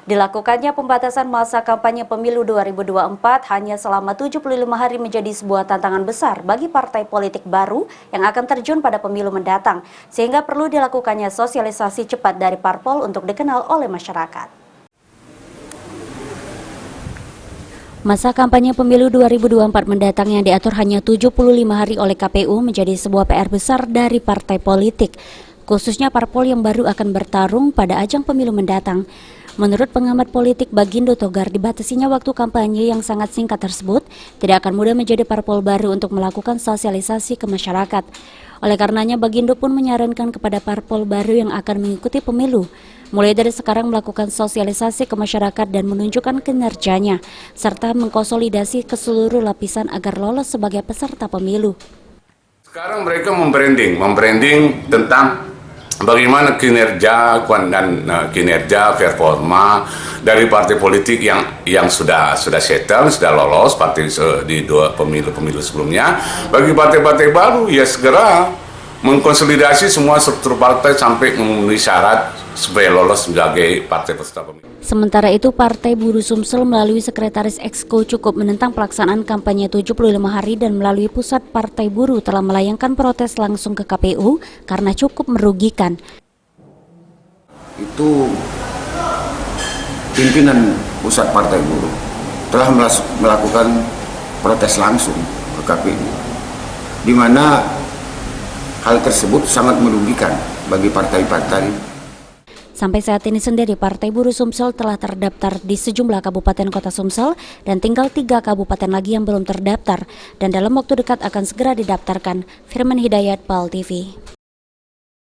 Dilakukannya pembatasan masa kampanye pemilu 2024 hanya selama 75 hari menjadi sebuah tantangan besar bagi partai politik baru yang akan terjun pada pemilu mendatang, sehingga perlu dilakukannya sosialisasi cepat dari parpol untuk dikenal oleh masyarakat. Masa kampanye pemilu 2024 mendatang yang diatur hanya 75 hari oleh KPU menjadi sebuah PR besar dari partai politik, khususnya parpol yang baru akan bertarung pada ajang pemilu mendatang. Menurut pengamat politik Bagindo Togar, dibatasinya waktu kampanye yang sangat singkat tersebut tidak akan mudah menjadi parpol baru untuk melakukan sosialisasi ke masyarakat. Oleh karenanya, Bagindo pun menyarankan kepada parpol baru yang akan mengikuti pemilu, mulai dari sekarang melakukan sosialisasi ke masyarakat dan menunjukkan kinerjanya, serta mengkonsolidasi ke seluruh lapisan agar lolos sebagai peserta pemilu. Sekarang mereka membranding tentang bagaimana kinerja dan kinerja performa dari partai politik yang sudah settle, sudah lolos partai di dua pemilu sebelumnya. Bagi partai-partai baru ya segera mengkonsolidasi semua struktur partai sampai memenuhi syarat supaya lolos sebagai partai peserta pemilu. Sementara itu, Partai Buruh Sumsel melalui Sekretaris Exco cukup menentang pelaksanaan kampanye 75 hari dan melalui Pusat Partai Buruh telah melayangkan protes langsung ke KPU karena cukup merugikan. Itu pimpinan Pusat Partai Buruh telah melakukan protes langsung ke KPU, di mana hal tersebut sangat merugikan bagi partai-partai. Sampai saat ini sendiri, Partai Buruh Sumsel telah terdaftar di sejumlah kabupaten kota Sumsel dan tinggal 3 kabupaten lagi yang belum terdaftar dan dalam waktu dekat akan segera didaftarkan. Firman Hidayat, PAL TV.